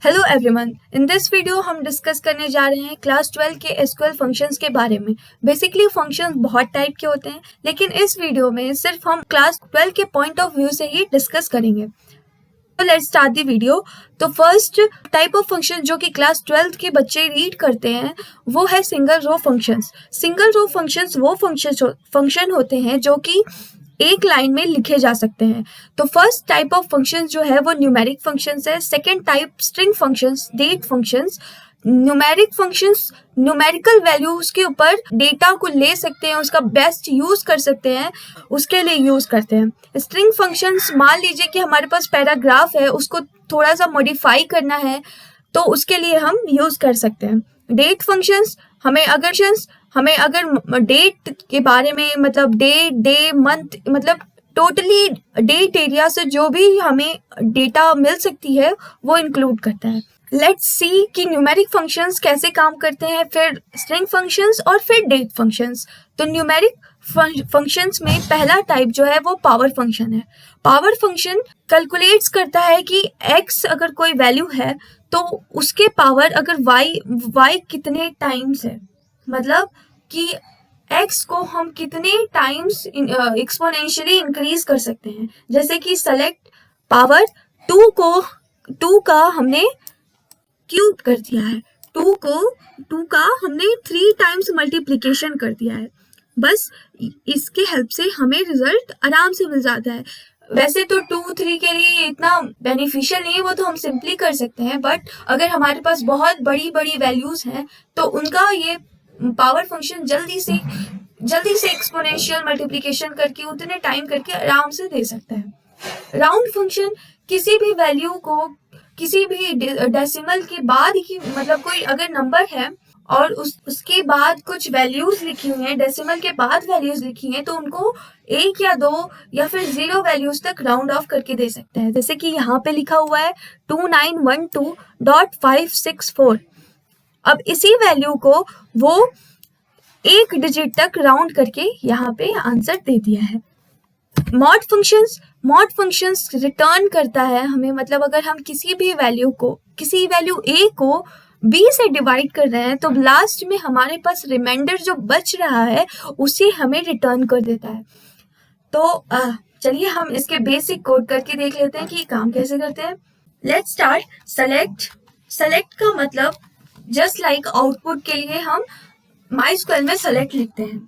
Hello everyone, in this video हम discuss करने जा रहे हैं क्लास 12 के एसक्यूएल फंक्शंस के बारे में। बेसिकली फंक्शंस बहुत टाइप के होते हैं, लेकिन इस वीडियो में सिर्फ हम क्लास 12 के पॉइंट ऑफ व्यू से ही डिस्कस करेंगे। तो लेट्स स्टार्ट द वीडियो। तो फर्स्ट टाइप ऑफ फंक्शन जो कि क्लास 12 के बच्चे रीड करते हैं वो है single row functions. Single row functions वो फंक्शन होते हैं जो कि एक लाइन में लिखे जा सकते हैं। तो फर्स्ट टाइप ऑफ फंक्शन जो है वो न्यूमेरिक फंक्शंस है। Second type string functions, date functions. Numeric functions numerical values के ऊपर डेटा को ले सकते हैं, उसका बेस्ट यूज कर सकते हैं, उसके लिए यूज करते हैं। स्ट्रिंग फंक्शंस, मान लीजिए कि हमारे पास पैराग्राफ है, उसको थोड़ा सा मॉडिफाई करना है तो उसके लिए हम यूज कर सकते हैं। डेट फंक्शंस हमें अगर डेट के बारे में, मतलब डे मंथ, मतलब टोटली डेट एरिया से जो भी हमें डेटा मिल सकती है वो इंक्लूड करता है। लेट्स सी कि न्यूमेरिक फंक्शंस कैसे काम करते हैं, फिर स्ट्रिंग फंक्शंस और फिर डेट फंक्शंस। तो न्यूमेरिक फंक्शंस में पहला टाइप जो है वो पावर फंक्शन है। पावर फंक्शन कैलकुलेट्स करता है कि x अगर कोई वैल्यू है तो उसके पावर अगर y कितने टाइम्स है, मतलब कि x को हम कितने टाइम्स एक्सपोनेंशियली इंक्रीज कर सकते हैं। जैसे कि सेलेक्ट पावर 2 का हमने क्यूब कर दिया है, 2 का हमने 3 टाइम्स मल्टीप्लिकेशन कर दिया है। बस इसके हेल्प से हमें रिजल्ट आराम से मिल जाता है। वैसे तो 2, 3 के लिए इतना बेनिफिशियल नहीं है, वो तो हम सिंपली कर सकते हैं, बट अगर हमारे पास बहुत बड़ी बड़ी वैल्यूज हैं तो उनका ये पावर फंक्शन जल्दी से एक्सपोनेंशियल मल्टीप्लिकेशन करके उतने टाइम करके आराम से दे सकता है। राउंड फंक्शन किसी भी वैल्यू को किसी भी डेसिमल के बाद ही, मतलब कोई अगर नंबर है और उसके बाद कुछ वैल्यूज लिखी हुई हैं, डेसिमल के बाद वैल्यूज लिखी हैं, तो उनको 1 या 2 या फिर 0 वैल्यूज तक राउंड ऑफ करके दे सकता है। जैसे कि यहाँ पे लिखा हुआ है 2912.564। अब इसी वैल्यू को वो 1 डिजिट तक राउंड करके यहाँ पे आंसर दे दिया है। मॉड फंक्शंस रिटर्न करता है हमें, मतलब अगर हम किसी वैल्यू a को b से डिवाइड कर रहे हैं तो लास्ट में हमारे पास रिमाइंडर जो बच रहा है उसे हमें रिटर्न कर देता है। तो चलिए हम इसके बेसिक कोड करके देख लेते हैं कि काम कैसे करते हैं। Let's start. सेलेक्ट का मतलब जस्ट लाइक आउटपुट के लिए हम MySQL में सेलेक्ट लिखते हैं।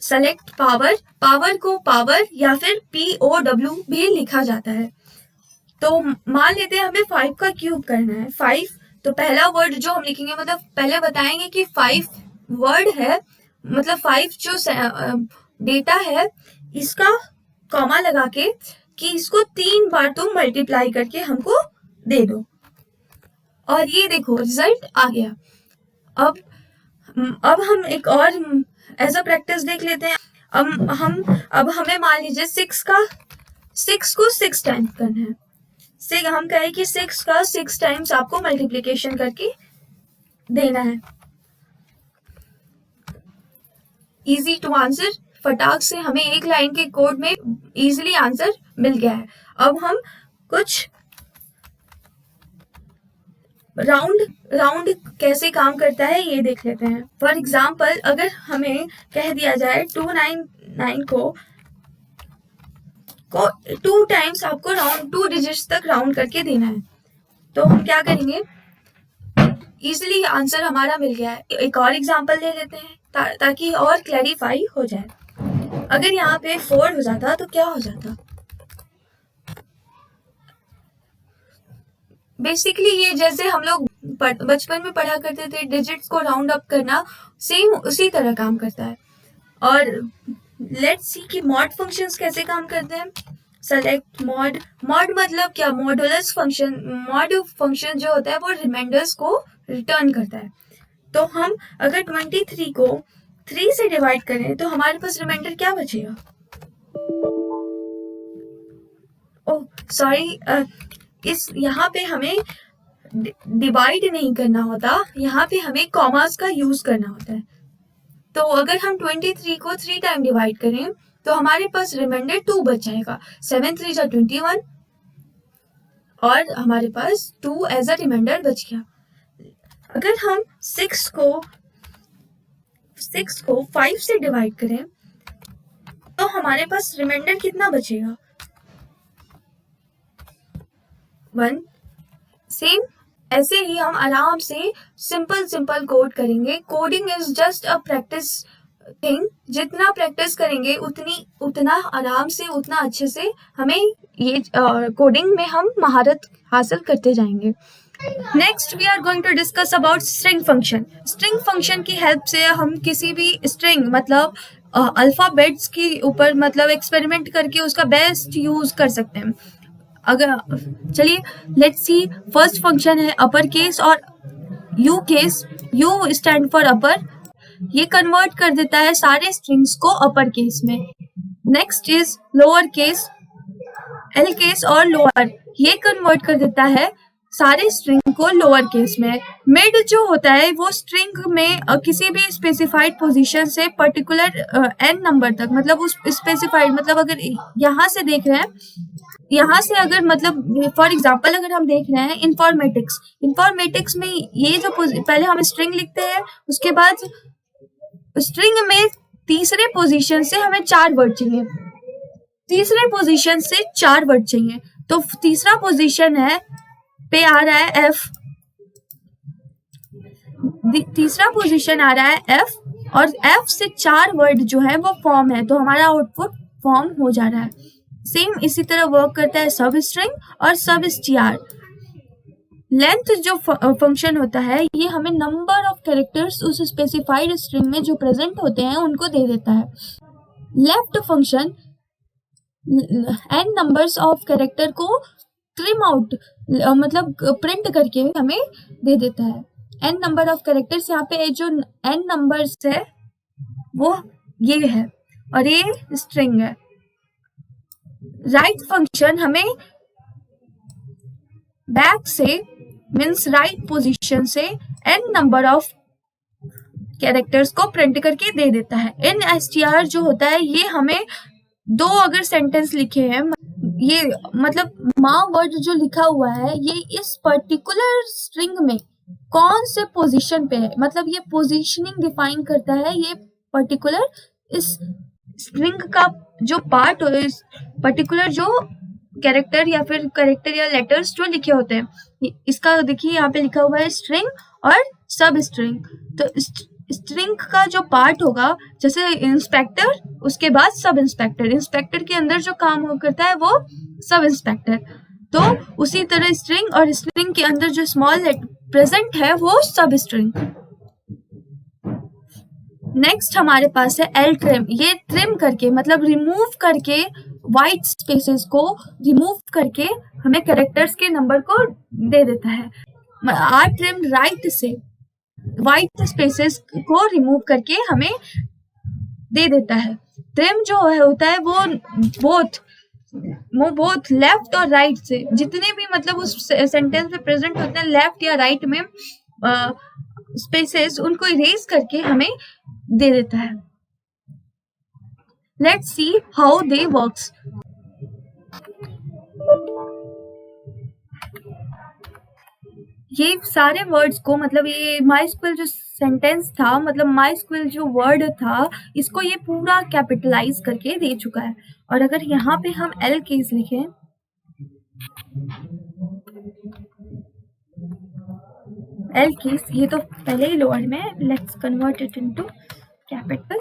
सेलेक्ट पावर को पावर या फिर POW भी लिखा जाता है। तो मान लेते हैं हमें 5 का क्यूब करना है। 5, तो पहला वर्ड जो हम लिखेंगे, मतलब पहले बताएंगे कि 5 वर्ड है, मतलब 5 जो डेटा है इसका कॉमा लगा के कि इसको 3 बार तुम मल्टीप्लाई करके हमको दे दो, और ये देखो रिजल्ट आ गया। अब हम एक और एज अ प्रैक्टिस देख लेते हैं। अब हमें मान लीजिए 6 को 6 टाइम्स करना है। हम कहें कि 6 का 6 टाइम्स आपको मल्टीप्लिकेशन करके देना है। इजी टू आंसर, फटाक से हमें एक लाइन के कोड में इजीली आंसर मिल गया है। अब हम कुछ राउंड कैसे काम करता है ये देख लेते हैं। फॉर एग्जाम्पल, अगर हमें कह दिया जाए 299 को 2 टाइम्स आपको 2 डिजिट्स तक राउंड करके देना है, तो हम क्या करेंगे, इजीली आंसर हमारा मिल गया है। एक और एग्जाम्पल ले लेते हैं ताकि और क्लैरिफाई हो जाए। अगर यहाँ पे 4 हो जाता तो क्या हो जाता। बेसिकली ये जैसे हम लोग बचपन में पढ़ा करते थे डिजिट्स को राउंड अप करना, सेम उसी तरह काम करता है। और लेट्स सी कि मॉड फंक्शंस कैसे काम करते हैं। सेलेक्ट मॉड मतलब क्या, मॉडुलस फंक्शन। मॉड फंक्शन जो होता है वो रिमाइंडर्स को रिटर्न करता है। तो हम अगर 23 को 3 से डिवाइड करें तो हमारे पास रिमाइंडर क्या बचेगा। ओह सॉरी, यहाँ पे हमें डिवाइड नहीं करना होता, यहाँ पे हमें कॉमास का यूज करना होता है। तो अगर हम 23 को 3 टाइम डिवाइड करें तो हमारे पास रिमाइंडर 2 बच जाएगा। 7 3 जा 21, और हमारे पास 2 एज अ रिमाइंडर बच गया। अगर हम 6 को 5 से डिवाइड करें तो हमारे पास रिमाइंडर कितना बचेगा? 1। सेम ऐसे ही हम आराम से सिंपल कोड करेंगे। Coding is just a practice thing. जितना प्रैक्टिस करेंगे उतना आराम से, उतना अच्छे से हमें ये कोडिंग में हम महारत हासिल करते जाएंगे। Next we are going to discuss about string function. String function की हेल्प से हम किसी भी स्ट्रिंग मतलब अल्फाबेट्स के ऊपर मतलब एक्सपेरिमेंट करके उसका बेस्ट यूज कर सकते हैं। अगर चलिए लेट्स सी, फर्स्ट फंक्शन है अपर केस और you case. You stand for upper, ये कन्वर्ट कर देता है सारे स्ट्रिंग्स को अपर केस में। Next is lower case, L case और लोअर, ये कन्वर्ट कर देता है सारे स्ट्रिंग को लोअर केस में। मिड जो होता है वो स्ट्रिंग में किसी भी स्पेसिफाइड पोजीशन से पर्टिकुलर n नंबर तक, मतलब उस स्पेसिफाइड, मतलब अगर यहाँ से देख रहे हैं, यहाँ से अगर मतलब फॉर एग्जांपल अगर हम देख रहे हैं इंफॉर्मेटिक्स में ये जो पहले हम स्ट्रिंग लिखते हैं, उसके बाद स्ट्रिंग में तीसरे पोजीशन से हमें 4 वर्ड चाहिए, तीसरे पोजीशन से 4 वर्ड चाहिए। तो तीसरा पोजीशन है पे आ रहा है F, तीसरा पोजीशन आ रहा है F, और F से 4 वर्ड जो है वो फॉर्म है, तो हमारा आउटपुट फॉर्म हो जा रहा है। सेम इसी तरह वर्क करता है सब स्ट्रिंग और सब str। लेंथ जो फंक्शन होता है ये हमें नंबर ऑफ कैरेक्टर्स उस स्पेसिफाइड स्ट्रिंग में जो प्रेजेंट होते हैं उनको दे देता है। Left function n numbers of character को ट्रिम आउट मतलब प्रिंट करके हमें दे देता है। n नंबर ऑफ कैरेक्टर्स, यहाँ पे जो n नंबर्स है वो ये है और ये स्ट्रिंग है। राइट फंक्शन हमें बैक से मीन्स राइट पोजीशन से n नंबर ऑफ कैरेक्टर्स को प्रिंट करके दे देता है। इन str जो होता है ये हमें 2 अगर सेंटेंस लिखे हैं, ये मतलब माँ वर्ड जो लिखा हुआ है ये इस पर्टिकुलर स्ट्रिंग में कौन से पोजीशन पे है, मतलब ये पोजीशनिंग डिफाइन करता है। ये पर्टिकुलर इस स्ट्रिंग का जो पार्ट हो, इस पर्टिकुलर जो कैरेक्टर या फिर कैरेक्टर या लेटर्स जो लिखे होते हैं, इसका देखिए यहाँ पे लिखा हुआ है स्ट्रिंग और सब स्ट्रिंग। तो स्ट्रिंग का जो पार्ट होगा, जैसे इंस्पेक्टर, उसके बाद सब इंस्पेक्टर, इंस्पेक्टर के अंदर जो काम करता है वो सब इंस्पेक्टर, तो उसी तरह स्ट्रिंग और स्ट्रिंग के अंदर जो स्मॉल प्रेजेंट है वो सब स्ट्रिंग। नेक्स्ट हमारे पास है एल ट्रिम। ये ट्रिम करके मतलब रिमूव करके वाइट स्पेसेस को रिमूव करके हमें कैरेक्टर्स के नंबर को दे देता है। आर ट्रिम राइट से वाइट स्पेसेस को रिमूव करके हमें दे देता है। ट्रिम जो होता है वो बोथ लेफ्ट और राइट से जितने भी मतलब उस सेंटेंस में प्रेजेंट होते हैं लेफ्ट या राइट में स्पेसेस, उनको इरेज करके हमें दे देता है। Let's see how they works. ये सारे वर्ड्स को मतलब ये MySQL जो सेंटेंस था, मतलब MySQL जो वर्ड था, इसको ये पूरा कैपिटलाइज करके दे चुका है। और अगर यहाँ पे हम एल केस लिखें, एल केस, ये तो पहले ही लोअर में, let's convert it into capital.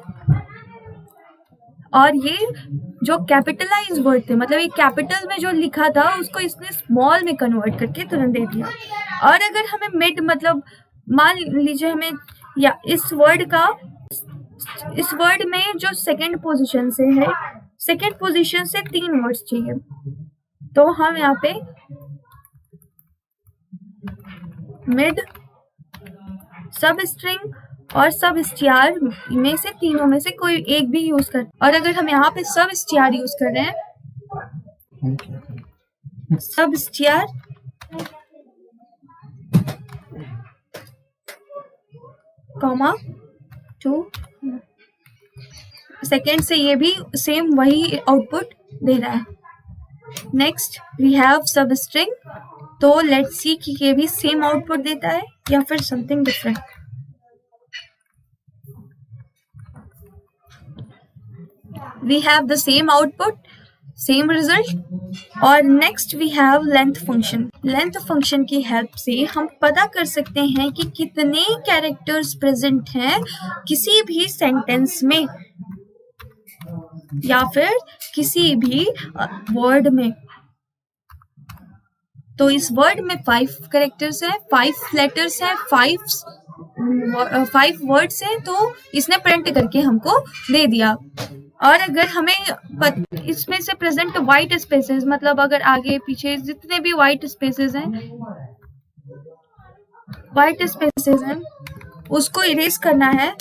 और ये जो कैपिटलाइज वर्ड थे, मतलब ये कैपिटल में जो लिखा था उसको इसने स्मॉल में कन्वर्ट करके तुरंत दे दिया। और अगर हमें मिड मतलब मान लीजिए हमें या इस वर्ड में जो सेकंड पोजीशन से है, सेकंड पोजीशन से 3 वर्ड्स चाहिए, तो हम यहाँ पे मिड, सब स्ट्रिंग और सब स्टार में से तीनों में से कोई एक भी यूज कर। और अगर हम यहाँ पे सब स्टार यूज कर रहे हैं, सब स्टार कॉमा 2 सेकेंड से, ये भी सेम वही आउटपुट दे रहा है। Next we have substring तो लेट्स सी कि ये भी सेम आउटपुट देता है या फिर something different. We have the same output, same result. और next we have length function. Length function की हेल्प से हम पता कर सकते हैं कि कितने कैरेक्टर्स प्रेजेंट हैं किसी भी सेंटेंस में या फिर किसी भी वर्ड में। तो इस वर्ड में 5 कैरेक्टर्स है, 5 लेटर्स है, 5 वर्ड्स है, तो इसने प्रिंट करके हमको दे दिया। और अगर हमें इसमें से प्रेजेंट व्हाइट स्पेसेस, मतलब अगर आगे पीछे जितने भी व्हाइट स्पेसेस हैं उसको इरेज करना है।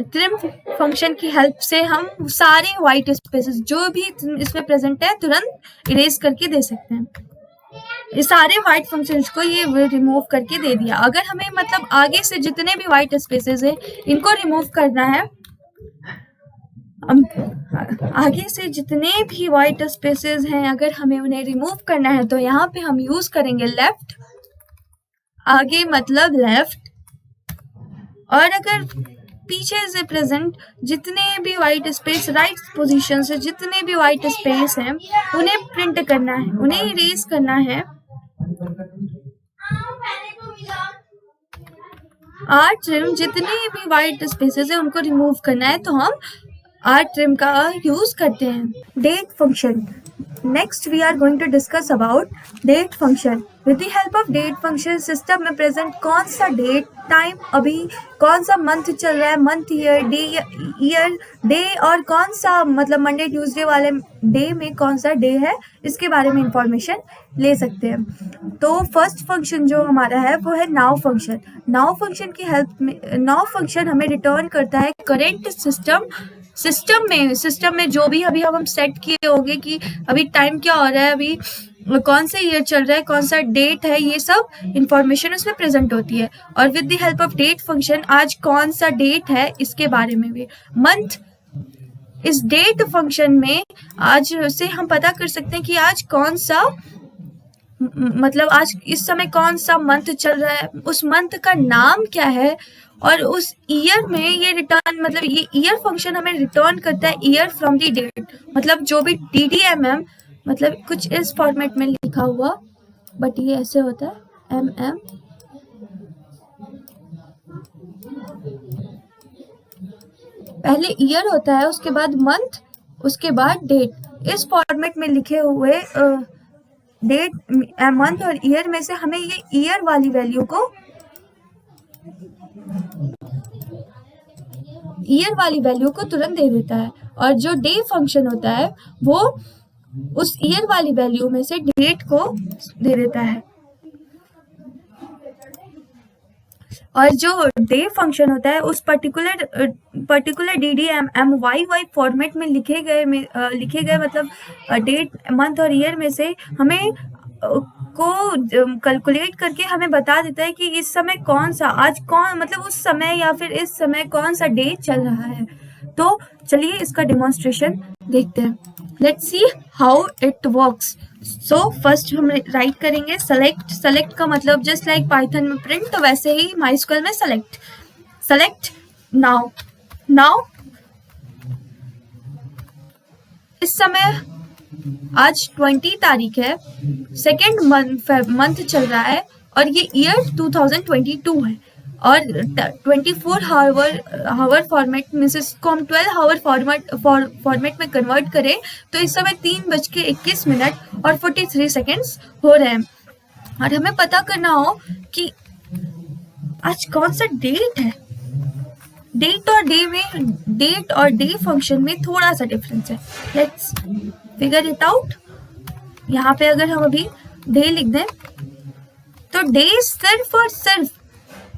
ट्रिम फंक्शन की हेल्प से हम सारे व्हाइट स्पेसेस जो भी इसमें प्रेजेंट है तुरंत इरेज करके दे सकते हैं। ये सारे व्हाइट फंक्शंस को ये रिमूव करके दे दिया। अगर हमें मतलब आगे से जितने भी व्हाइट स्पेसेस है इनको रिमूव करना है, आगे से जितने भी व्हाइट स्पेसेस हैं अगर हमें उन्हें रिमूव करना है तो यहाँ पे हम यूज करेंगे लेफ्ट। आगे मतलब लेफ्ट, और अगर पीछे से प्रेजेंट जितने भी व्हाइट स्पेस, राइट पोजीशन से जितने भी व्हाइट स्पेस हैं उन्हें प्रिंट करना है, उन्हें इरेज करना है। आर ट्रिम जितने भी व्हाइट स्पेसेस है उनको रिमूव करना है तो हम आर ट्रिम का यूज करते हैं। Date function. Next we are going to discuss about date function. With the help of date function system में प्रेजेंट कौन सा डेट, टाइम, अभी कौन सा मंथ चल रहा है, मंथ, ईयर, डे, और कौन सा मतलब मंडे ट्यूसडे वाले डे में कौन सा डे है इसके बारे में इंफॉर्मेशन ले सकते हैं। तो फर्स्ट फंक्शन जो हमारा है वो है नाउ फंक्शन। नाउ फंक्शन की हेल्प में नाउ फंक्शन हमें रिटर्न करता है करेंट सिस्टम में जो भी अभी हम सेट किए होंगे कि अभी टाइम क्या हो रहा है, अभी कौन सा ईयर चल रहा है, कौन सा डेट है, ये सब इंफॉर्मेशन उसमें प्रेजेंट होती है। और with the help of date function आज कौन सा डेट है इसके बारे में भी। मंथ, इस डेट फंक्शन में आज से हम पता कर सकते हैं कि आज कौन सा मतलब आज इस समय कौन सा मंथ चल रहा है, उस मंथ का नाम क्या है, और उस ईयर में ये रिटर्न मतलब ये ईयर फंक्शन हमें रिटर्न करता है ईयर फ्रॉम द डेट। मतलब जो भी DDMM मतलब कुछ इस फॉर्मेट में लिखा हुआ, बट ये ऐसे होता है MM, पहले ईयर होता है उसके बाद मंथ उसके बाद डेट। इस फॉर्मेट में लिखे हुए डेट, मंथ और ईयर में से हमें ये ईयर वाली वैल्यू को तुरंत दे देता है, और जो डे फंक्शन होता है वो उस ईयर वाली वैल्यू में से डेट को दे देता है। और जो डे फंक्शन होता है उस पर्टिकुलर DDMM फॉर्मेट में लिखे गए मतलब डेट, मंथ और ईयर में से हमें को कैलकुलेट करके हमें बता देता है कि इस समय कौन सा मतलब उस समय या फिर इस समय कौन सा डे चल रहा है। तो चलिए इसका डेमोन्स्ट्रेशन देखते हैं। Let's see how it works. So first हम राइट करेंगे सेलेक्ट का मतलब जस्ट लाइक पाइथन में प्रिंट, तो वैसे ही MySQL में सेलेक्ट नाउ। इस समय आज 20 तारीख है, सेकेंड मंथ चल रहा है और ये ईयर 2022 है, और 24 हावर फॉर्मेट में से इसको हम 12 हावर फॉर्मेट में कन्वर्ट करें तो इस समय 3:21 और 43 सेकेंड्स हो रहे हैं। और हमें पता करना हो कि आज कौन सा डेट है। डेट और डे फंक्शन में थोड़ा सा डिफरेंस है। Let's figure it out. यहाँ पे अगर हम अभी डे लिख दें तो डे सिर्फ और सिर्फ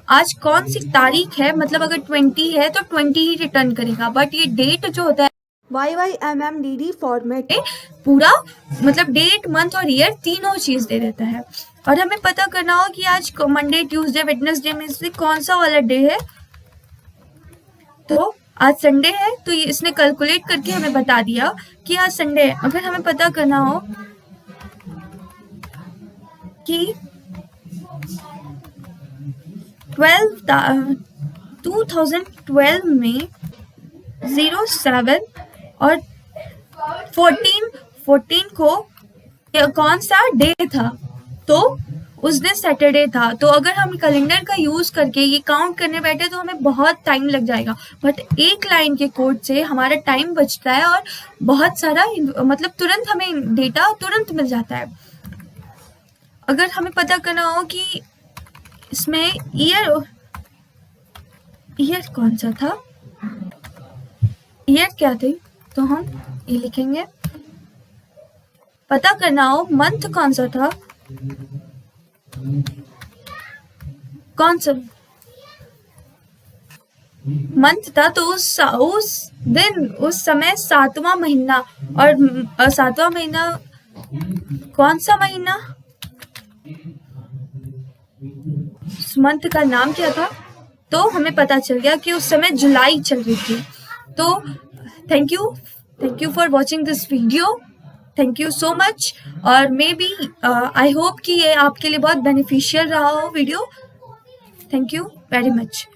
आज कौन सी तारीख है, मतलब अगर 20 है तो 20 ही रिटर्न करेगा। बट ये डेट जो होता है YYMMDD फॉर्मेट में पूरा मतलब डेट, मंथ और ईयर तीनों चीज दे देता है। और हमें पता करना हो कि आज मंडे, ट्यूसडे, वेडनेसडे में से कौन सा वाला डे है। तो आज संडे है तो ये इसने कैलकुलेट करके हमें बता दिया कि आज संडे है। अगर हमें पता करना हो कि 2012 में 07 और 14 को कौन सा डे था, तो उस दिन सैटरडे था। तो अगर हम कैलेंडर का यूज करके ये काउंट करने बैठे तो हमें बहुत टाइम लग जाएगा, बट एक लाइन के कोड से हमारा टाइम बचता है और बहुत सारा मतलब तुरंत हमें डेटा तुरंत मिल जाता है। अगर हमें पता करना हो कि इसमें ईयर कौन सा था, ईयर क्या थी, तो हम ये लिखेंगे। पता करना हो मंथ कौन सा था, कौन सा मंथ था, तो उस दिन उस समय 7वां महीना, और 7वां महीना कौन सा महीना, उस मंथ का नाम क्या था, तो हमें पता चल गया कि उस समय जुलाई चल रही थी। तो thank you for watching this video, thank you so much. और मे बी आई होप कि ये आपके लिए बहुत बेनिफिशियल रहा हो video. Thank you very much.